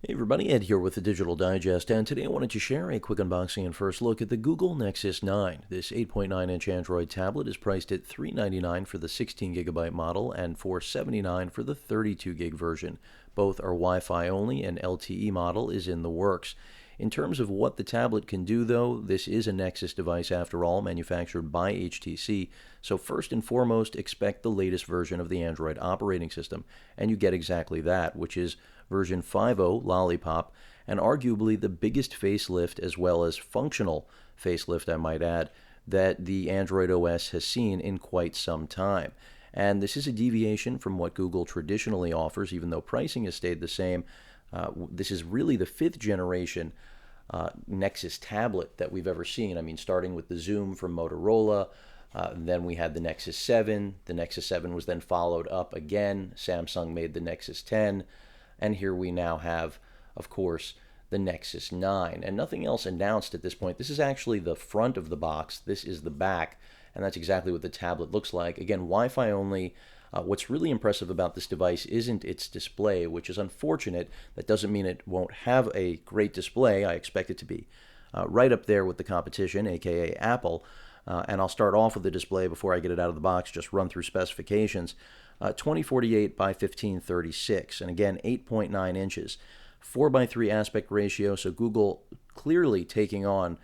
Hey everybody, Ed here with the Digital Digest, and today I wanted to share a quick unboxing and first look at the Google Nexus 9. This 8.9-inch Android tablet is priced at $399 for the 16GB model and $479 for the 32GB version. Both are Wi-Fi only, and LTE model is in the works. In terms of what the tablet can do, though, this is a Nexus device after all, manufactured by HTC, so first and foremost, expect the latest version of the Android operating system, and you get exactly that, which is version 5.0 Lollipop, and arguably the biggest facelift as well as functional facelift, I might add, that the Android OS has seen in quite some time. And this is a deviation from what Google traditionally offers, even though pricing has stayed the same. This is really the fifth generation Nexus tablet that we've ever seen. I mean, starting with the Zoom from Motorola, then we had the Nexus 7. The Nexus 7 was then followed up again. Samsung made the Nexus 10. And here we now have, of course, the Nexus 9. And nothing else announced at this point. This is actually the front of the box. This is the back. And that's exactly what the tablet looks like. Again, Wi-Fi only. What's really impressive about this device isn't its display, which is unfortunate. That doesn't mean it won't have a great display. I expect it to be right up there with the competition, aka Apple. And I'll start off with the display before I get it out of the box, just run through specifications. 2048 by 1536, and again 8.9 inches, 4:3 aspect ratio. So Google clearly taking on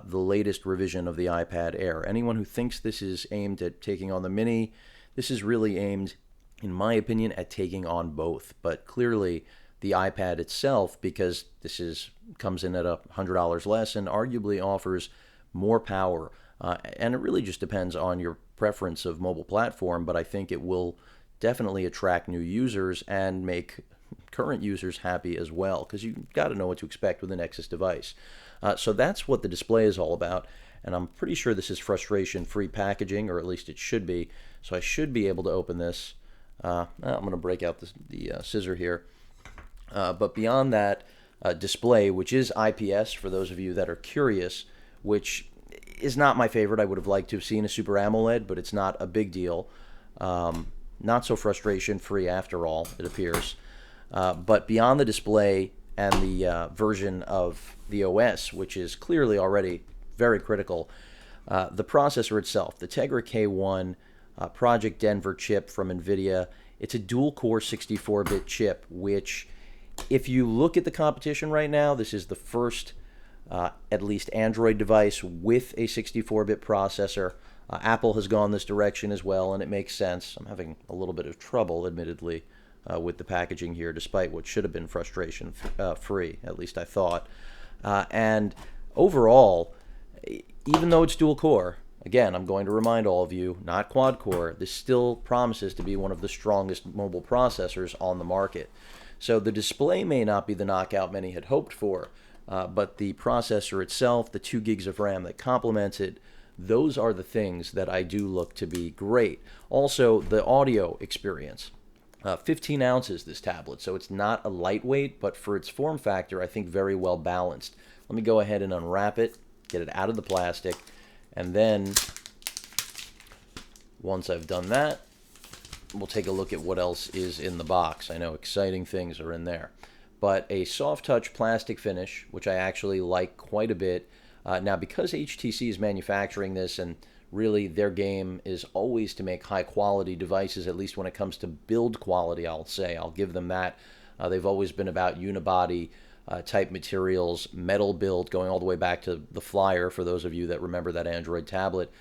the latest revision of the iPad Air. Anyone who thinks this is aimed at taking on the Mini, this is really aimed, in my opinion, at taking on both. But clearly the iPad itself, because this comes in at $100 less and arguably offers more power. And it really just depends on your preference of mobile platform, but I think it will definitely attract new users and make current users happy as well, because you've got to know what to expect with a Nexus device. So that's what the display is all about, and I'm pretty sure this is frustration-free packaging, or at least it should be. So I should be able to open this. I'm going to break out the scissor here. But beyond that display, which is IPS for those of you that are curious, which is not my favorite. I would have liked to have seen a Super AMOLED, but it's not a big deal. Not so frustration-free after all, it appears. But beyond the display and the version of the OS, which is clearly already very critical, the processor itself, the Tegra K1 Project Denver chip from NVIDIA, it's a dual-core 64-bit chip, which, if you look at the competition right now, this is the first at least Android device with a 64-bit processor. Apple has gone this direction as well, and it makes sense. I'm having a little bit of trouble, admittedly, with the packaging here, despite what should have been frustration-free, at least I thought. And overall, even though it's dual-core, again, I'm going to remind all of you, not quad-core, this still promises to be one of the strongest mobile processors on the market. So the display may not be the knockout many had hoped for, but the processor itself, the 2 gigs of RAM that complements it, those are the things that I do look to be great. Also, the audio experience. 15 ounces, this tablet, so it's not a lightweight, but for its form factor, I think very well balanced. Let me go ahead and unwrap it, get it out of the plastic, and then once I've done that, we'll take a look at what else is in the box. I know exciting things are in there. But a soft touch plastic finish, which I actually like quite a bit. Now, because HTC is manufacturing this, and really their game is always to make high quality devices, at least when it comes to build quality, I'll give them that. They've always been about unibody type materials, metal build, going all the way back to the Flyer, for those of you that remember that Android tablet.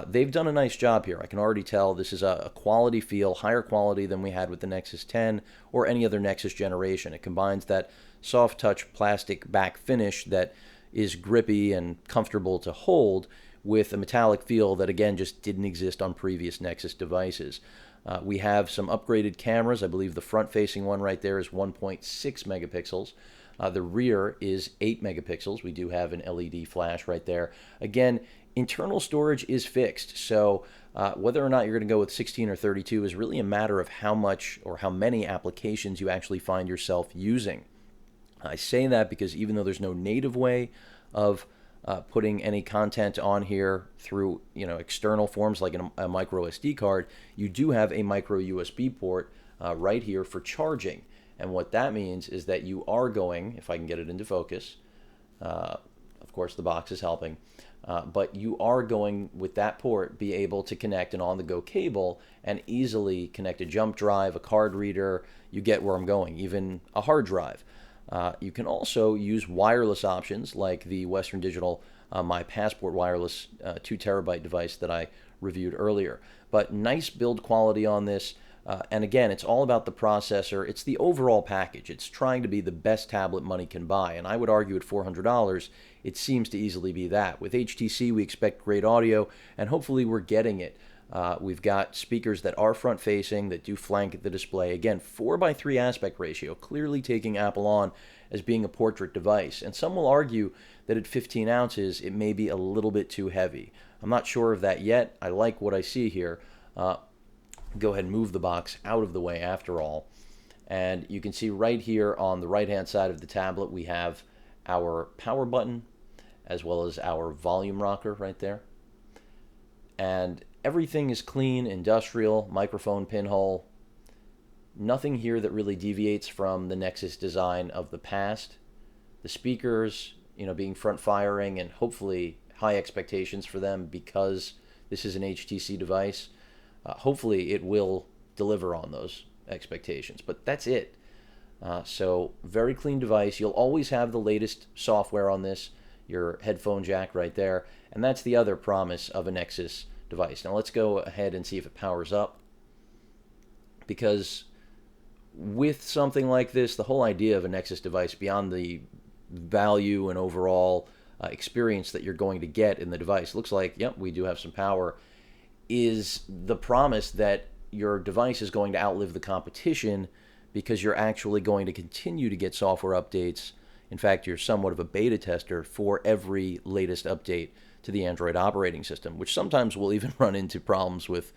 They've done a nice job here. I can already tell this is a quality feel, higher quality than we had with the Nexus 10 or any other Nexus generation. It combines that soft touch plastic back finish that is grippy and comfortable to hold with a metallic feel that, again, just didn't exist on previous Nexus devices. We have some upgraded cameras. I believe the front-facing one right there is 1.6 megapixels. The rear is 8 megapixels. We do have an LED flash right there. Again, internal storage is fixed, so whether or not you're going to go with 16 or 32 is really a matter of how much or how many applications you actually find yourself using. I say that because even though there's no native way of putting any content on here through external forms like a micro SD card, you do have a micro USB port right here for charging. And what that means is that you are going, if I can get it into focus, of course the box is helping, but you are going with that port be able to connect an on-the-go cable and easily connect a jump drive, a card reader, you get where I'm going, even a hard drive. You can also use wireless options like the Western Digital My Passport wireless 2 terabyte device that I reviewed earlier. But nice build quality on this. And again, it's all about the processor. It's the overall package. It's trying to be the best tablet money can buy. And I would argue at $400, it seems to easily be that. With HTC, we expect great audio, and hopefully we're getting it. We've got speakers that are front-facing, that do flank the display. Again, 4:3 aspect ratio, clearly taking Apple on as being a portrait device. And some will argue that at 15 ounces, it may be a little bit too heavy. I'm not sure of that yet. I like what I see here. Go ahead and move the box out of the way after all. And you can see right here on the right-hand side of the tablet, we have our power button as well as our volume rocker right there. And everything is clean, industrial, microphone pinhole. Nothing here that really deviates from the Nexus design of the past. The speakers, being front firing and hopefully high expectations for them because this is an HTC device. Hopefully it will deliver on those expectations, but that's it. So very clean device. You'll always have the latest software on this, your headphone jack right there, and that's the other promise of a Nexus device. Now let's go ahead and see if it powers up, because with something like this, the whole idea of a Nexus device, beyond the value and overall experience that you're going to get in the device, looks like, yep, we do have some power, is the promise that your device is going to outlive the competition because you're actually going to continue to get software updates. In fact, you're somewhat of a beta tester for every latest update to the Android operating system, which sometimes will even run into problems with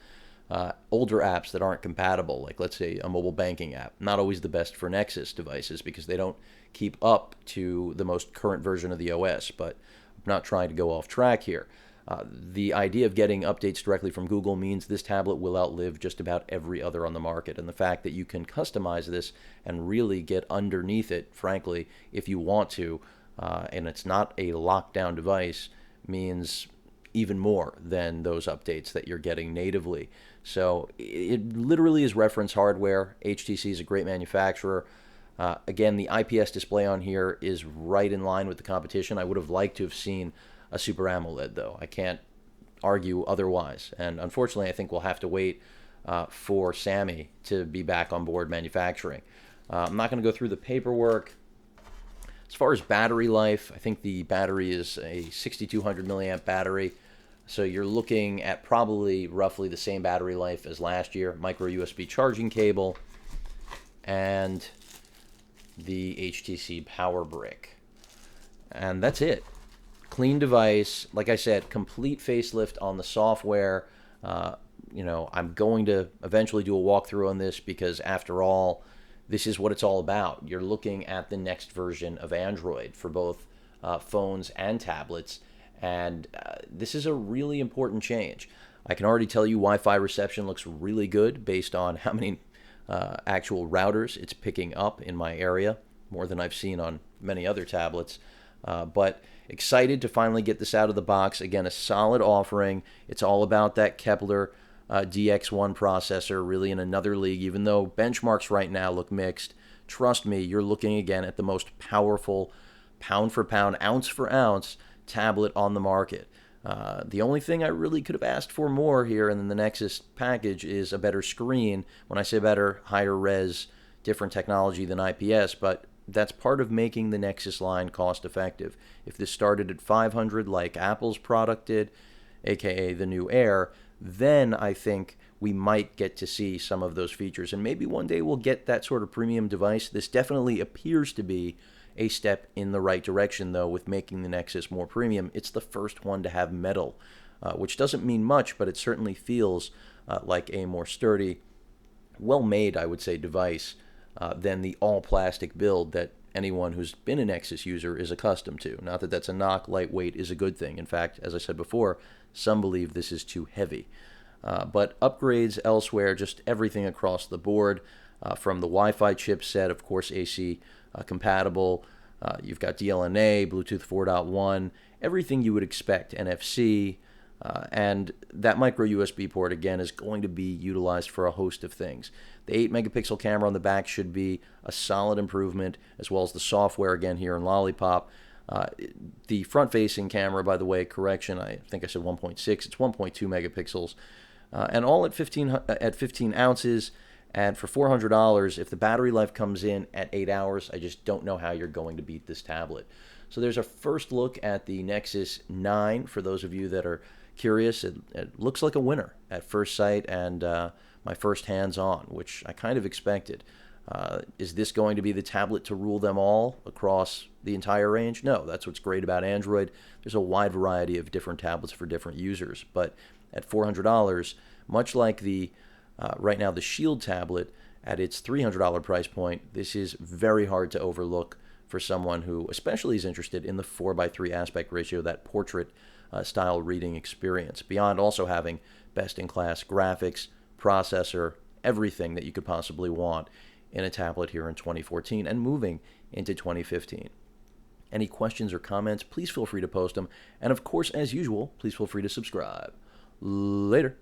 older apps that aren't compatible, like let's say a mobile banking app. Not always the best for Nexus devices because they don't keep up to the most current version of the OS, but I'm not trying to go off track here. The idea of getting updates directly from Google means this tablet will outlive just about every other on the market. And the fact that you can customize this and really get underneath it, frankly, if you want to, and it's not a lockdown device, means even more than those updates that you're getting natively. So it literally is reference hardware. HTC is a great manufacturer. Again, the IPS display on here is right in line with the competition. I would have liked to have seen a Super AMOLED, though. I can't argue otherwise. And unfortunately, I think we'll have to wait for Sammy to be back on board manufacturing. I'm not going to go through the paperwork. As far as battery life, I think the battery is a 6200 milliamp battery. So you're looking at probably roughly the same battery life as last year. Micro USB charging cable and the HTC power brick. And that's it. Clean device, like I said, complete facelift on the software. I'm going to eventually do a walkthrough on this because, after all, this is what it's all about. You're looking at the next version of Android for both phones and tablets, and this is a really important change. I can already tell you Wi-Fi reception looks really good based on how many actual routers it's picking up in my area, more than I've seen on many other tablets. But excited to finally get this out of the box. Again, a solid offering. It's all about that Kepler DX1 processor, really in another league. Even though benchmarks right now look mixed, trust me, you're looking again at the most powerful pound for pound, ounce for ounce tablet on the market. The only thing I really could have asked for more here in the Nexus package is a better screen. When I say better, higher res, different technology than IPS, but that's part of making the Nexus line cost effective. If this started at $500 like Apple's product did, aka the new Air, then I think we might get to see some of those features. And maybe one day we'll get that sort of premium device. This definitely appears to be a step in the right direction, though, with making the Nexus more premium. It's the first one to have metal, which doesn't mean much, but it certainly feels like a more sturdy, well-made, I would say, device than the all-plastic build that anyone who's been a Nexus user is accustomed to. Not that that's a knock. Lightweight is a good thing. In fact, as I said before, some believe this is too heavy. But upgrades elsewhere, just everything across the board. from the Wi-Fi chipset, of course, AC compatible. You've got DLNA, Bluetooth 4.1, everything you would expect, NFC, and that micro USB port, again, is going to be utilized for a host of things. The 8 megapixel camera on the back should be a solid improvement, as well as the software, again, here in Lollipop. The front-facing camera, by the way, correction, I think I said 1.6, it's 1.2 megapixels, and all at 15 ounces. And for $400, if the battery life comes in at 8 hours, I just don't know how you're going to beat this tablet. So there's a first look at the Nexus 9 for those of you that are curious. It looks like a winner at first sight, and my first hands-on, which I kind of expected. Is this going to be the tablet to rule them all across the entire range? No, that's what's great about Android. There's a wide variety of different tablets for different users. But at $400, much like the right now the Shield tablet at its $300 price point, this is very hard to overlook for someone who especially is interested in the 4:3 aspect ratio, that portrait style reading experience, beyond also having best-in-class graphics, processor, everything that you could possibly want in a tablet here in 2014 and moving into 2015. Any questions or comments, please feel free to post them. And of course, as usual, please feel free to subscribe. Later.